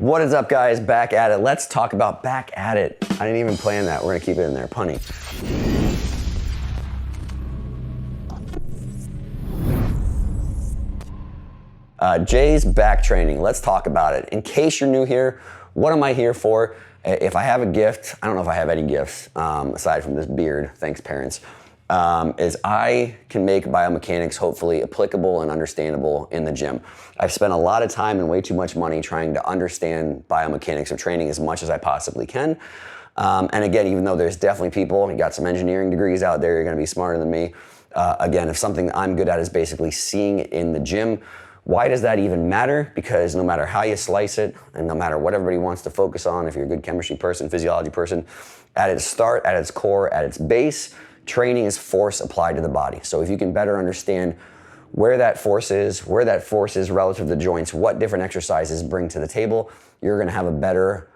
What is up, guys? Back at it. Let's talk about back at it. I didn't even plan that. We're gonna keep it in there, punny. Jay's back training. Let's talk about it. In case you're new here, what am I here for? If I have a gift, I don't know if I have any gifts aside from this beard, thanks parents, is I can make biomechanics hopefully applicable and understandable in the gym. I've spent a lot of time and way too much money trying to understand biomechanics of training as much as I possibly can. And again, even though there's definitely people, you got some engineering degrees out there, you're gonna be smarter than me. Again, if something I'm good at is basically seeing it in the gym, why does that even matter? Because no matter how you slice it, and no matter what everybody wants to focus on, if you're a good chemistry person, physiology person, at its start, at its core, at its base, training is force applied to the body. So if you can better understand where that force is relative to the joints, what different exercises bring to the table, you're gonna have a better,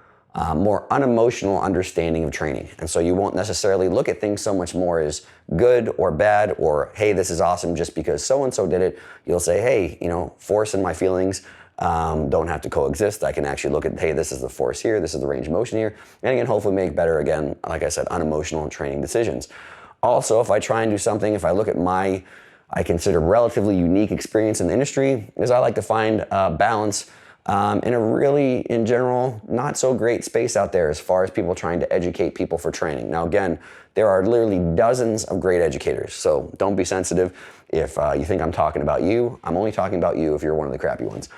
more unemotional understanding of training. And so you won't necessarily look at things so much more as good or bad or, hey, this is awesome just because so-and-so did it. You'll say, hey, you know, force and my feelings don't have to coexist. I can actually look at, hey, this is the force here, this is the range of motion here, and again, hopefully make better, again, like I said, unemotional training decisions. Also, if I try and do something, if I look at I consider relatively unique experience in the industry, is I like to find balance in a really, in general, not so great space out there as far as people trying to educate people for training. Now again, there are literally dozens of great educators, so don't be sensitive if you think I'm talking about you. I'm only talking about you if you're one of the crappy ones.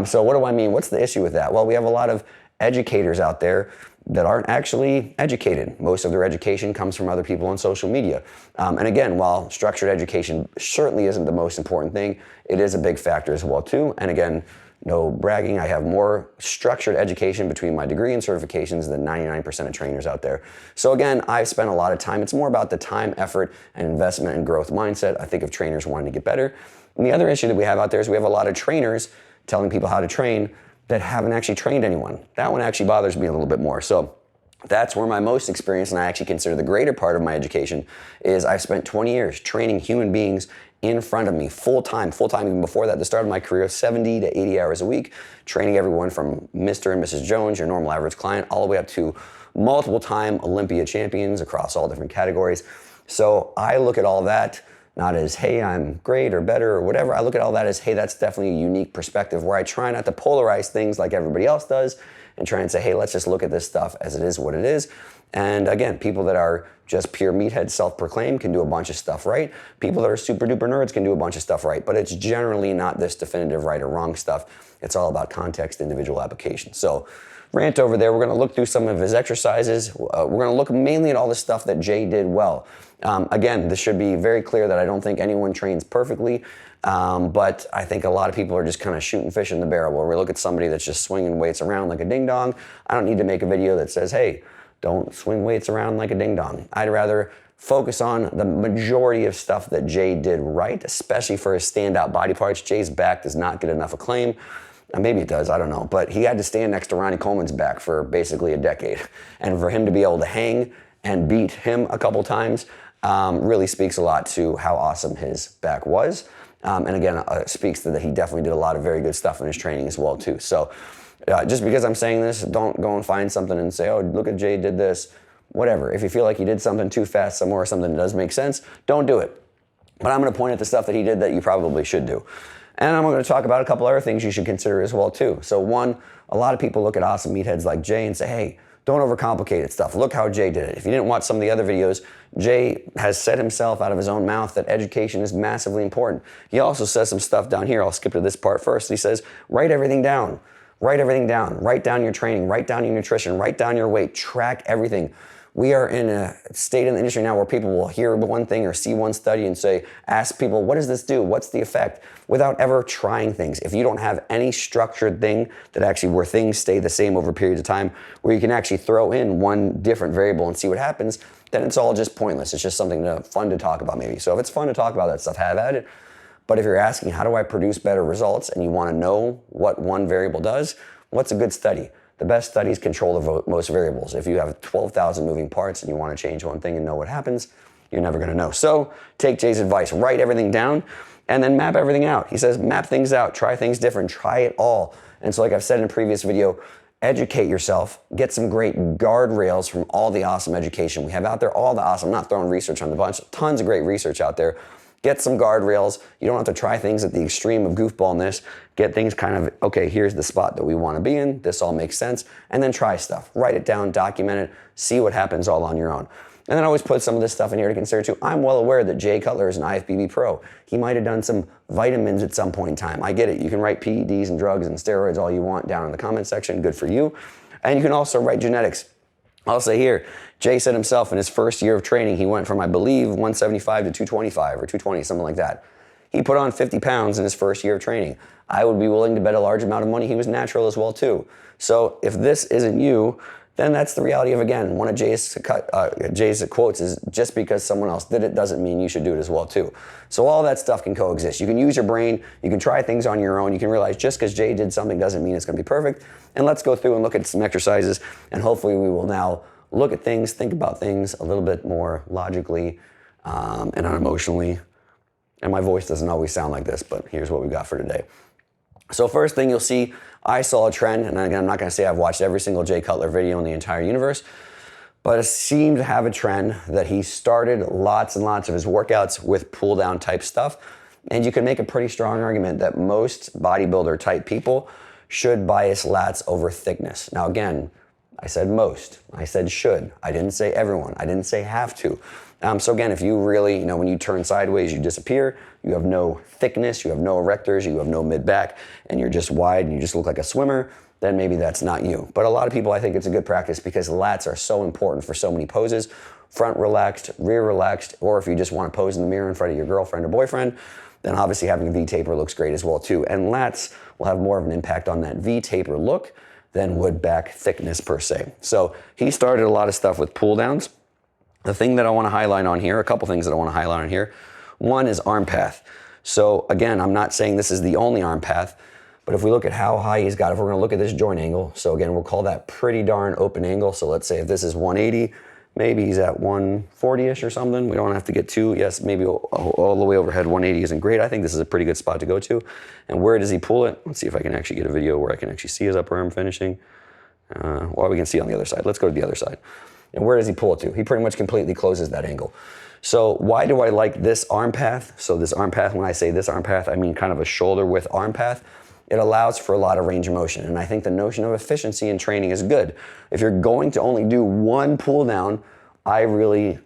So what do I mean? What's the issue with that? Well, we have a lot of educators out there that aren't actually educated. Most of their education comes from other people on social media. And again, while structured education certainly isn't the most important thing, it is a big factor as well too. And again, no bragging, I have more structured education between my degree and certifications than 99% of trainers out there. So again, I've spent a lot of time. It's more about the time, effort, and investment and growth mindset, I think, of trainers wanting to get better. And the other issue that we have out there is we have a lot of trainers telling people how to train that haven't actually trained anyone. That one actually bothers me a little bit more. So that's where my most experience, and I actually consider the greater part of my education, is I've spent 20 years training human beings in front of me, full-time, even before that, the start of my career, 70 to 80 hours a week, training everyone from Mr. and Mrs. Jones, your normal average client, all the way up to multiple-time Olympia champions across all different categories. So I look at all that not as, hey, I'm great or better or whatever. I look at all that as, hey, that's definitely a unique perspective where I try not to polarize things like everybody else does and try and say, hey, let's just look at this stuff as it is what it is. And again, people that are just pure meathead self-proclaimed can do a bunch of stuff right. People that are super duper nerds can do a bunch of stuff right, but it's generally not this definitive right or wrong stuff. It's all about context, individual application. So rant over there, we're gonna look through some of his exercises. We're gonna look mainly at all the stuff that Jay did well. Again, this should be very clear that I don't think anyone trains perfectly, but I think a lot of people are just kind of shooting fish in the barrel where we look at somebody that's just swinging weights around like a ding dong. I don't need to make a video that says, hey, don't swing weights around like a ding dong. I'd rather focus on the majority of stuff that Jay did right, especially for his standout body parts. Jay's back does not get enough acclaim. Maybe it does, I don't know. But he had to stand next to Ronnie Coleman's back for basically a decade. And for him to be able to hang and beat him a couple times really speaks a lot to how awesome his back was. And again, speaks to that he definitely did a lot of very good stuff in his training as well too. So just because I'm saying this, don't go and find something and say, oh, look at Jay did this, whatever. If you feel like you did something too fast somewhere or something that does make sense, don't do it. But I'm gonna point at the stuff that he did that you probably should do. And I'm gonna talk about a couple other things you should consider as well too. So one, a lot of people look at awesome meatheads like Jay and say, hey, don't overcomplicate it stuff. Look how Jay did it. If you didn't watch some of the other videos, Jay has said himself out of his own mouth that education is massively important. He also says some stuff down here. I'll skip to this part first. He says, write everything down. Write everything down. Write down your training. Write down your nutrition. Write down your weight. Track everything. We are in a state in the industry now where people will hear one thing or see one study and say, ask people, what does this do? What's the effect? Without ever trying things. If you don't have any structured thing that actually where things stay the same over periods of time, where you can actually throw in one different variable and see what happens, then it's all just pointless. It's just something fun to talk about maybe. So if it's fun to talk about that stuff, have at it. But if you're asking, how do I produce better results? And you want to know what one variable does, what's a good study? The best studies control the most variables. If you have 12,000 moving parts and you want to change one thing and know what happens, you're never going to know. So take Jay's advice, write everything down and then map everything out. He says, map things out, try things different, try it all. And so like I've said in a previous video, educate yourself, get some great guardrails from all the awesome education we have out there, all the awesome, I'm not throwing research on the bunch, tons of great research out there. Get some guardrails. You don't have to try things at the extreme of goofballness. Get things kind of, okay, here's the spot that we want to be in. This all makes sense. And then try stuff. Write it down, document it, see what happens all on your own. And then always put some of this stuff in here to consider too. I'm well aware that Jay Cutlers is an IFBB pro. He might have done some vitamins at some point in time. I get it. You can write PEDs and drugs and steroids all you want down in the comment section. Good for you. And you can also write genetics. I'll say here, Jay said himself in his first year of training, he went from, I believe, 175 to 225 or 220, something like that. He put on 50 pounds in his first year of training. I would be willing to bet a large amount of money he was natural as well too. So if this isn't you, then that's the reality of, again, one of Jay's quotes is, just because someone else did it doesn't mean you should do it as well too. So all that stuff can coexist. You can use your brain, you can try things on your own, you can realize just because Jay did something doesn't mean it's gonna be perfect. And let's go through and look at some exercises, and hopefully we will now look at things, think about things a little bit more logically and unemotionally. And my voice doesn't always sound like this, but here's what we got for today. So first thing you'll see, I saw a trend, and again, I'm not gonna say I've watched every single Jay Cutler video in the entire universe, but it seemed to have a trend that he started lots and lots of his workouts with pull down type stuff. And you can make a pretty strong argument that most bodybuilder type people should bias lats over thickness. Now again, I said most, I said should. I didn't say everyone, I didn't say have to. So again, if you really, when you turn sideways, you disappear, you have no thickness, you have no erectors, you have no mid-back, and you're just wide and you just look like a swimmer, then maybe that's not you. But a lot of people, I think it's a good practice because lats are so important for so many poses. Front relaxed, rear relaxed, or if you just want to pose in the mirror in front of your girlfriend or boyfriend, then obviously having a V-taper looks great as well too. And lats will have more of an impact on that V-taper look than would back thickness per se. So he started a lot of stuff with pull downs. The thing that I want to highlight on here, a couple things that I want to highlight on here. One is arm path. So again, I'm not saying this is the only arm path, but if we look at how high he's got, if we're going to look at this joint angle, so again, we'll call that pretty darn open angle. So let's say if this is 180, maybe he's at 140-ish or something. We don't have to get too, yes, maybe all the way overhead. 180 isn't great. I think this is a pretty good spot to go to. And where does he pull it? Let's see if I can actually get a video where I can actually see his upper arm finishing. Well, we can see on the other side. Let's go to the other side. And where does he pull it to? He pretty much completely closes that angle. So why do I like this arm path? So this arm path, when I say this arm path, I mean kind of a shoulder width arm path. It allows for a lot of range of motion. And I think the notion of efficiency in training is good. If you're going to only do one pull down, I really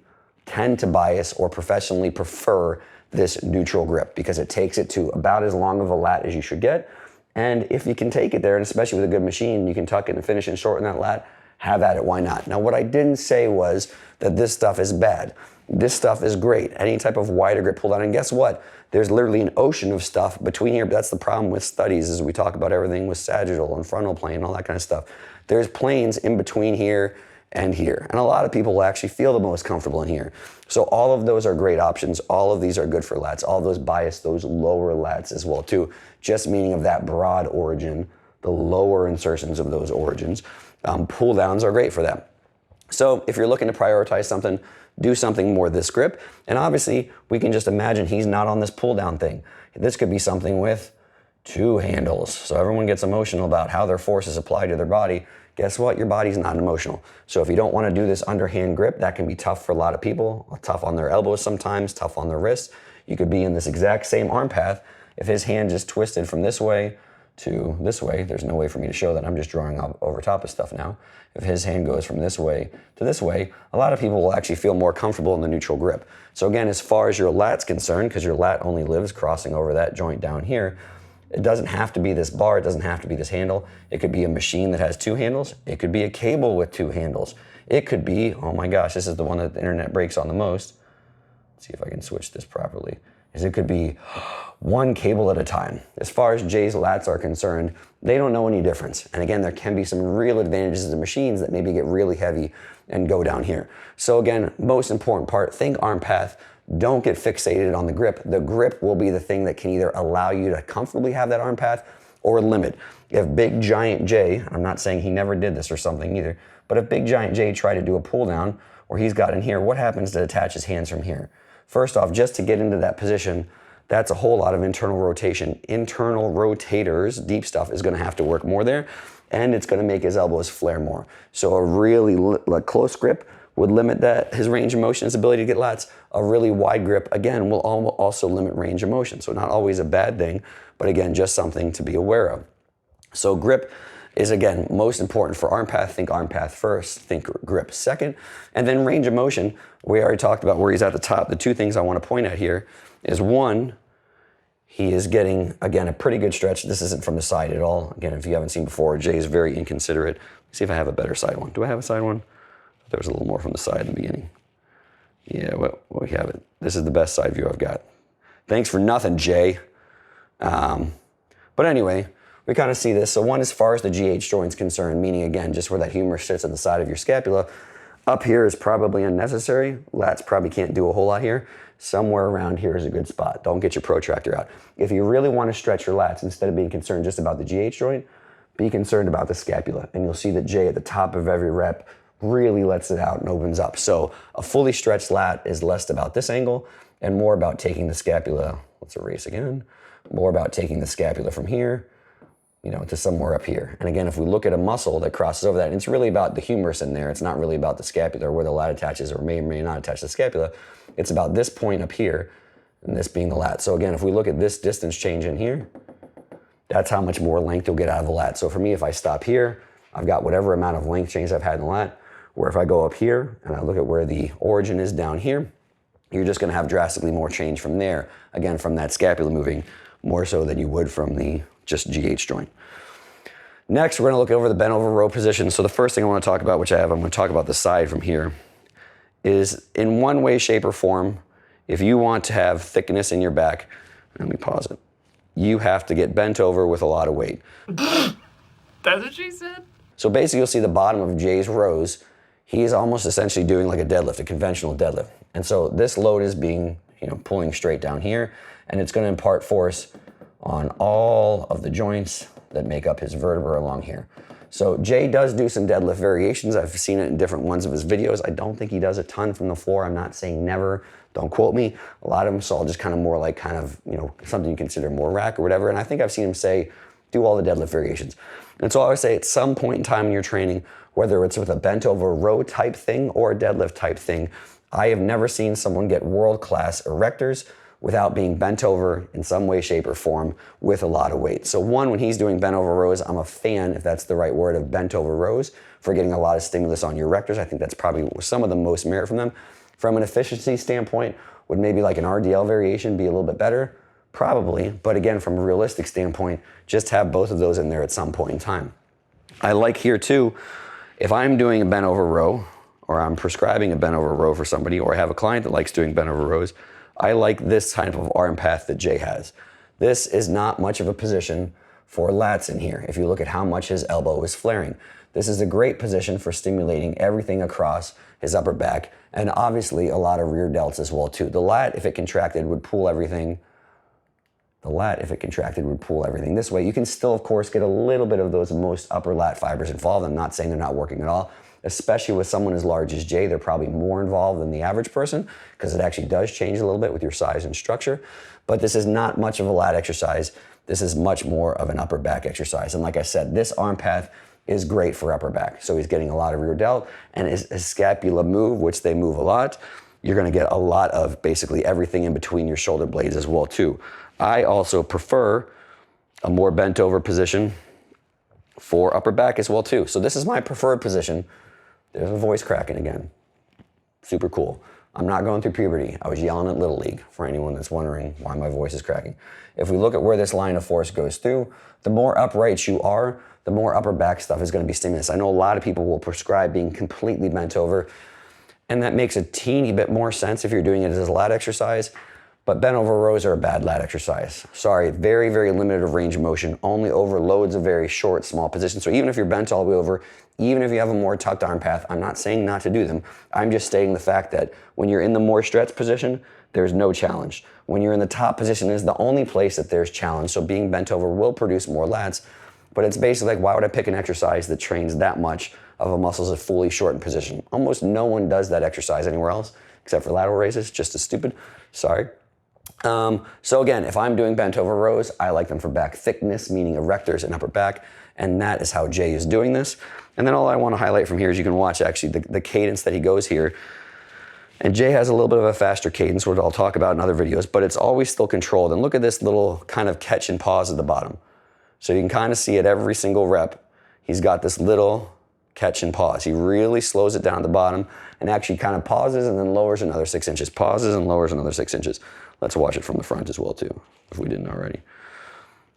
tend to bias or professionally prefer this neutral grip because it takes it to about as long of a lat as you should get. And if you can take it there, and especially with a good machine, you can tuck it and finish and shorten that lat, have at it, why not? Now, what I didn't say was that this stuff is bad. This stuff is great. Any type of wider grip pull down, and guess what? There's literally an ocean of stuff between here, but that's the problem with studies is we talk about everything with sagittal and frontal plane and all that kind of stuff. There's planes in between here and here, and a lot of people will actually feel the most comfortable in here. So all of those are great options. All of these are good for lats. All of those bias those lower lats as well too, just meaning of that broad origin, the lower insertions of those origins. Pull downs are great for that. So if you're looking to prioritize something, do something more this grip. And obviously we can just imagine he's not on this pull down thing. This could be something with two handles. So everyone gets emotional about how their force is applied to their body. Guess what? Your body's not emotional. So if you don't want to do this underhand grip, that can be tough for a lot of people, tough on their elbows sometimes, tough on their wrists. You could be in this exact same arm path. If his hand just twisted from this way to this way, there's no way for me to show that. I'm just drawing over top of stuff now. If his hand goes from this way to this way, a lot of people will actually feel more comfortable in the neutral grip. So again, as far as your lat's concerned, because your lat only lives crossing over that joint down here, it doesn't have to be this bar, it doesn't have to be this handle. It could be a machine that has two handles. It could be a cable with two handles. It could be, oh my gosh, this is the one that the internet breaks on the most. Let's see if I can switch this properly. It could be one cable at a time. As far as Jay's lats are concerned, they don't know any difference. And again, there can be some real advantages to machines that maybe get really heavy and go down here. So again, most important part, think arm path. Don't get fixated on the grip. The grip will be the thing that can either allow you to comfortably have that arm path or limit. If Big Giant Jay, I'm not saying he never did this or something either, but if Big Giant Jay tried to do a pull down where he's got in here, what happens to attach his hands from here? First off, just to get into that position, that's a whole lot of internal rotation. Internal rotators, deep stuff, is going to have to work more there, and it's going to make his elbows flare more. So a really close grip would limit his range of motion, his ability to get lats. A really wide grip, again, will also limit range of motion. So not always a bad thing, but again, just something to be aware of. So grip is, again, most important for arm path. Think arm path first, think grip second. And then range of motion, we already talked about where he's at the top. The two things I want to point at here is, one, he is getting, again, a pretty good stretch. This isn't from the side at all. Again, if you haven't seen before, Jay is very inconsiderate. Let's see if I have a better side one. Do I have a side one? There was a little more from the side in the beginning. Yeah, well, we have it. This is the best side view I've got. Thanks for nothing, Jay. But anyway, we kind of see this. So one, as far as the GH joint's concerned, meaning, again, just where that humerus sits on the side of your scapula, up here is probably unnecessary. Lats probably can't do a whole lot here. Somewhere around here is a good spot. Don't get your protractor out. If you really want to stretch your lats, instead of being concerned just about the GH joint, be concerned about the scapula. And you'll see that Jay, at the top of every rep, really lets it out and opens up. So a fully stretched lat is less about this angle and more about taking the scapula, let's erase again, more about taking the scapula from here, to somewhere up here. And again, if we look at a muscle that crosses over that, it's really about the humerus in there. It's not really about the scapula, where the lat attaches or may or may not attach to the scapula. It's about this point up here, and this being the lat. So again, if we look at this distance change in here, that's how much more length you'll get out of the lat. So for me, if I stop here, I've got whatever amount of length change I've had in the lat. Where if I go up here and I look at where the origin is down here, you're just going to have drastically more change from there. Again, from that scapula moving more so than you would from the just GH joint. Next, we're going to look over the bent over row position. So the first thing I want to talk about, which I'm going to talk about the side from here, is in one way, shape, or form, if you want to have thickness in your back, let me pause it, you have to get bent over with a lot of weight. That's what she said? So basically, you'll see the bottom of Jay's rows. He is almost essentially doing like a deadlift, a conventional deadlift. And so this load is being, pulling straight down here, and it's going to impart force on all of the joints that make up his vertebra along here. So Jay does do some deadlift variations. I've seen it in different ones of his videos. I don't think he does a ton from the floor. I'm not saying never. Don't quote me. A lot of them saw just kind of more like something you consider more rack or whatever. And I think I've seen him say, do all the deadlift variations. And so I would say at some point in time in your training, whether it's with a bent over row type thing or a deadlift type thing, I have never seen someone get world-class erectors without being bent over in some way, shape, or form with a lot of weight. So one, when he's doing bent over rows, I'm a fan, if that's the right word, of bent over rows for getting a lot of stimulus on your erectors. I think that's probably some of the most merit from them. From an efficiency standpoint, would maybe like an RDL variation be a little bit better? Probably, but again, from a realistic standpoint, just have both of those in there at some point in time. I like here too, if I'm doing a bent over row, or I'm prescribing a bent over row for somebody, or I have a client that likes doing bent over rows, I like this type of arm path that Jay has. This is not much of a position for lats in here. If you look at how much his elbow is flaring, this is a great position for stimulating everything across his upper back, and obviously a lot of rear delts as well too. The lat, if it contracted, would pull everything. This way. You can still, of course, get a little bit of those most upper lat fibers involved. I'm not saying they're not working at all, especially with someone as large as Jay. They're probably more involved than the average person because it actually does change a little bit with your size and structure. But this is not much of a lat exercise. This is much more of an upper back exercise. And like I said, this arm path is great for upper back. So he's getting a lot of rear delt, and his scapula move, which they move a lot, you're going to get a lot of basically everything in between your shoulder blades as well too. I also prefer a more bent over position for upper back as well too. So this is my preferred position. There's a voice cracking again. Super cool. I'm not going through puberty. I was yelling at Little League, for anyone that's wondering why my voice is cracking. If we look at where this line of force goes through, the more upright you are, the more upper back stuff is going to be stimulus. I know a lot of people will prescribe being completely bent over, and that makes a teeny bit more sense if you're doing it as a lat exercise. But bent over rows are a bad lat exercise. Sorry, very, very limited of range of motion, only over loads of very short, small positions. So even if you're bent all the way over, even if you have a more tucked arm path, I'm not saying not to do them. I'm just stating the fact that when you're in the more stretched position, there's no challenge. When you're in the top position is the only place that there's challenge. So being bent over will produce more lats, but it's basically like, why would I pick an exercise that trains that much of a muscle as a fully shortened position? Almost no one does that exercise anywhere else, except for lateral raises, just as stupid. Sorry. So again, if I'm doing bent over rows, I like them for back thickness, meaning erectors and upper back, and that is how Jay is doing this. And then all I want to highlight from here is you can watch actually the cadence that he goes here. And Jay has a little bit of a faster cadence, which I'll talk about in other videos, but it's always still controlled. And look at this little kind of catch and pause at the bottom. So you can kind of see at every single rep, he's got this little catch and pause. He really slows it down at the bottom and actually kind of pauses and then lowers another 6 inches, pauses and lowers another 6 inches. Let's watch it from the front as well too, if we didn't already.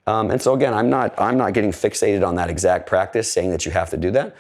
And so again, I'm not getting fixated on that exact practice, saying that you have to do that,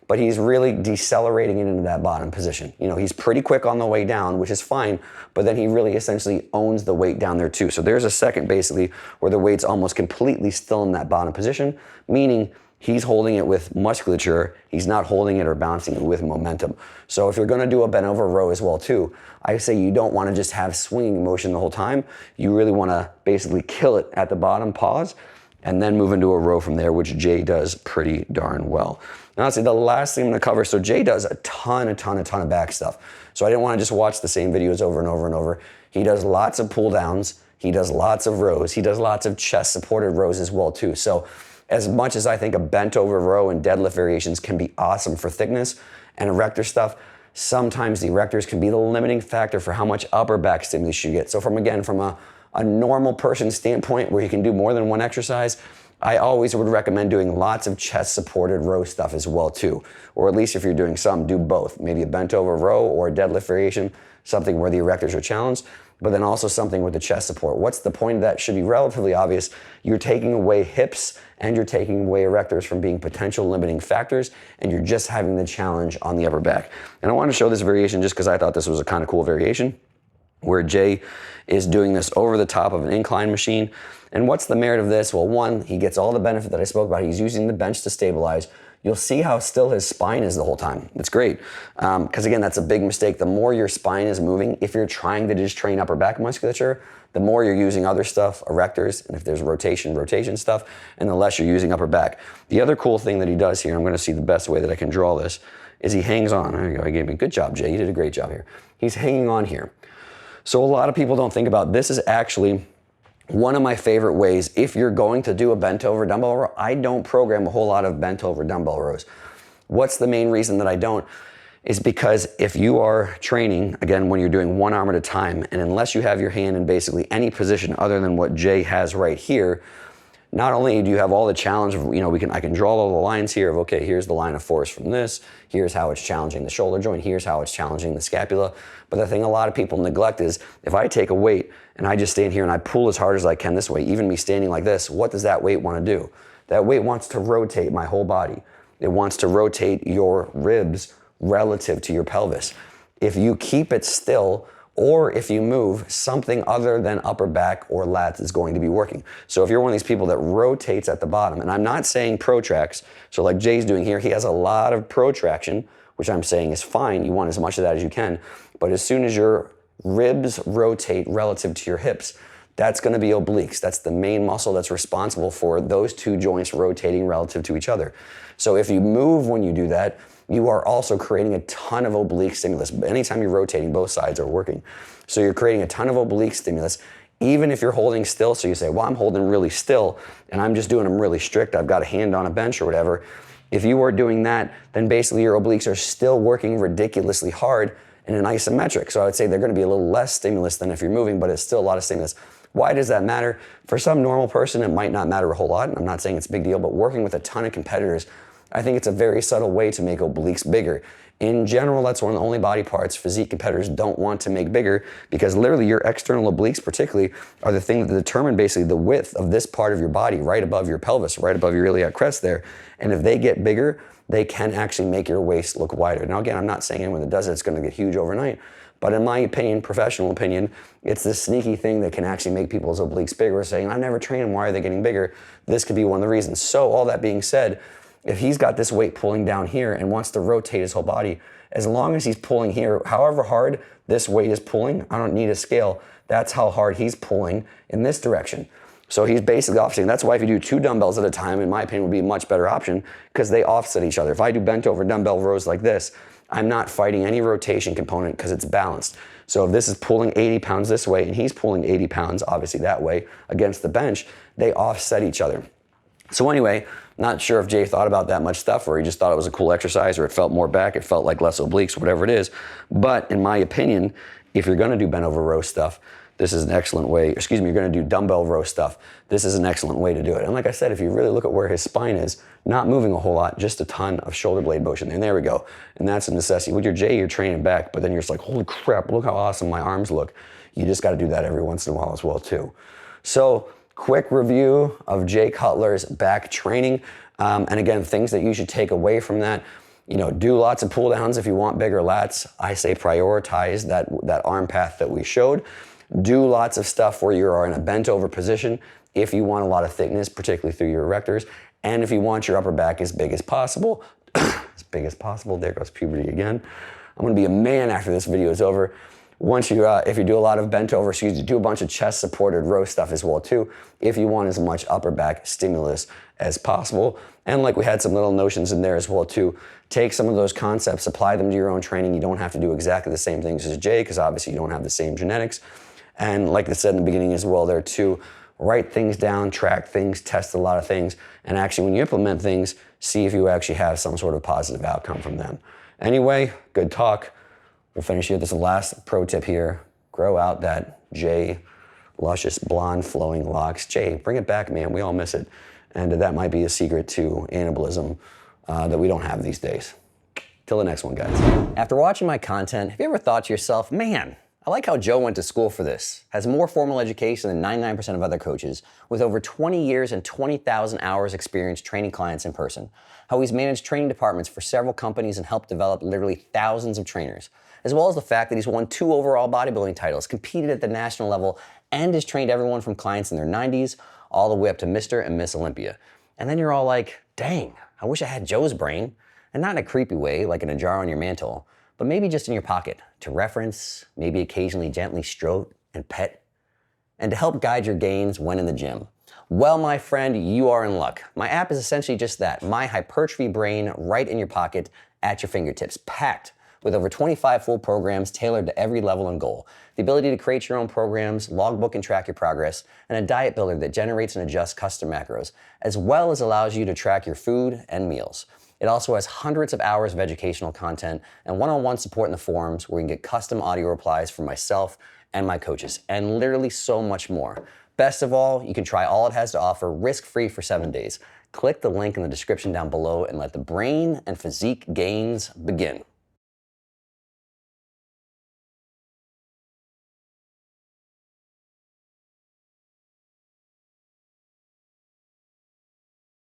but he's really decelerating it into that bottom position. You know, he's pretty quick on the way down, which is fine, but then he really essentially owns the weight down there too. So there's a second basically where the weight's almost completely still in that bottom position, meaning he's holding it with musculature. He's not holding it or bouncing it with momentum. So if you're gonna do a bent over row as well too, I say you don't wanna just have swinging motion the whole time. You really wanna basically kill it at the bottom, pause, and then move into a row from there, which Jay does pretty darn well. Now, I'll say the last thing I'm gonna cover, so Jay does a ton of back stuff. So I didn't wanna just watch the same videos over and over and over. He does lots of pull downs, he does lots of rows, he does lots of chest supported rows as well too. So as much as I think a bent over row and deadlift variations can be awesome for thickness and erector stuff, sometimes the erectors can be the limiting factor for how much upper back stimulus you get. So from a normal person standpoint where you can do more than one exercise, I always would recommend doing lots of chest supported row stuff as well too. Or at least if you're doing some, do both. Maybe a bent over row or a deadlift variation, something where the erectors are challenged, but then also something with the chest support. What's the point of that? Should be relatively obvious. You're taking away hips and you're taking away erectors from being potential limiting factors, and you're just having the challenge on the upper back. And I wanted to show this variation just because I thought this was a kind of cool variation, where Jay is doing this over the top of an incline machine. And what's the merit of this? Well, one, he gets all the benefit that I spoke about. He's using the bench to stabilize. You'll see how still his spine is the whole time. It's great. Because again, that's a big mistake. The more your spine is moving, if you're trying to just train upper back musculature, the more you're using other stuff, erectors, and if there's rotation stuff, and the less you're using upper back. The other cool thing that he does here, I'm gonna see the best way that I can draw this, is he hangs on. There you go, he gave me, good job, Jay, you did a great job here. He's hanging on here. So a lot of people don't think about this is actually one of my favorite ways. If you're going to do a bent over dumbbell row, I don't program a whole lot of bent over dumbbell rows. What's the main reason that I don't? Is because if you are training, again, when you're doing one arm at a time, and unless you have your hand in basically any position other than what Jay has right here, not only do you have all the challenge of, I can draw all the lines here of, okay, here's the line of force from this, here's how it's challenging the shoulder joint, here's how it's challenging the scapula. But the thing a lot of people neglect is if I take a weight and I just stand here and I pull as hard as I can this way, even me standing like this, what does that weight want to do? That weight wants to rotate my whole body. It wants to rotate your ribs relative to your pelvis. If you keep it still, or if you move, something other than upper back or lats is going to be working. So if you're one of these people that rotates at the bottom, and I'm not saying protracts, so like Jay's doing here, he has a lot of protraction, which I'm saying is fine, you want as much of that as you can, but as soon as your ribs rotate relative to your hips, that's gonna be obliques. That's the main muscle that's responsible for those two joints rotating relative to each other. So if you move when you do that, you are also creating a ton of oblique stimulus. Anytime you're rotating, both sides are working. So you're creating a ton of oblique stimulus, even if you're holding still. So you say, well, I'm holding really still and I'm just doing them really strict. I've got a hand on a bench or whatever. If you are doing that, then basically your obliques are still working ridiculously hard in an isometric. So I would say they're gonna be a little less stimulus than if you're moving, but it's still a lot of stimulus. Why does that matter? For some normal person, it might not matter a whole lot. I'm not saying it's a big deal, but working with a ton of competitors, I think it's a very subtle way to make obliques bigger. In general, that's one of the only body parts physique competitors don't want to make bigger, because literally your external obliques particularly are the thing that determine basically the width of this part of your body right above your pelvis, right above your iliac crest there. And if they get bigger, they can actually make your waist look wider. Now again, I'm not saying anyone that does it's gonna get huge overnight, but in my opinion, professional opinion, it's this sneaky thing that can actually make people's obliques bigger. Saying, I've never trained them, why are they getting bigger? This could be one of the reasons. So all that being said, if he's got this weight pulling down here and wants to rotate his whole body, as long as he's pulling here, however hard this weight is pulling, I don't need a scale, that's how hard he's pulling in this direction. So he's basically offsetting. That's why if you do 2 dumbbells at a time, in my opinion, would be a much better option, because they offset each other. If I do bent over dumbbell rows like this, I'm not fighting any rotation component because it's balanced. So if this is pulling 80 pounds this way and he's pulling 80 pounds, obviously that way, against the bench, they offset each other. So anyway, not sure if Jay thought about that much stuff or he just thought it was a cool exercise or it felt more back, it felt like less obliques, whatever it is. But in my opinion, if you're gonna do bent over row stuff, this is an excellent way, you're gonna do dumbbell row stuff, this is an excellent way to do it. And like I said, if you really look at where his spine is, not moving a whole lot, just a ton of shoulder blade motion. And there we go. And that's a necessity. With your J, you're training back, but then you're just like, holy crap, look how awesome my arms look. You just gotta do that every once in a while as well too. So, quick review of Jay Cutler's back training. And again, things that you should take away from that. Do lots of pull downs if you want bigger lats. I say prioritize that arm path that we showed. Do lots of stuff where you are in a bent over position if you want a lot of thickness, particularly through your erectors. And if you want your upper back as big as possible, there goes puberty again. I'm gonna be a man after this video is over. Once you, if you do a lot of bent over, do a bunch of chest supported row stuff as well too, if you want as much upper back stimulus as possible. And like we had some little notions in there as well too, take some of those concepts, apply them to your own training. You don't have to do exactly the same things as Jay, because obviously you don't have the same genetics. And like I said in the beginning as well there too, write things down, track things, test a lot of things, and actually when you implement things, see if you actually have some sort of positive outcome from them. Anyway, good talk. We'll finish here. This is the last pro tip here. Grow out that Jay luscious blonde flowing locks. Jay, bring it back, man. We all miss it. And that might be a secret to anabolism that we don't have these days. Till the next one, guys. After watching my content, have you ever thought to yourself, man, I like how Joe went to school for this, has more formal education than 99% of other coaches, with over 20 years and 20,000 hours experience training clients in person, how he's managed training departments for several companies and helped develop literally thousands of trainers, as well as the fact that he's won 2 overall bodybuilding titles, competed at the national level, and has trained everyone from clients in their 90s all the way up to Mr. and Miss Olympia. And then you're all like, dang, I wish I had Joe's brain, and not in a creepy way, like in a jar on your mantle, but maybe just in your pocket to reference, maybe occasionally gently stroke and pet, and to help guide your gains when in the gym. Well, my friend, you are in luck. My app is essentially just that, my hypertrophy brain right in your pocket at your fingertips, packed with over 25 full programs tailored to every level and goal, the ability to create your own programs, logbook and track your progress, and a diet builder that generates and adjusts custom macros, as well as allows you to track your food and meals. It also has hundreds of hours of educational content and one-on-one support in the forums where you can get custom audio replies from myself and my coaches, and literally so much more. Best of all, you can try all it has to offer risk-free for 7 days. Click the link in the description down below and let the brain and physique gains begin.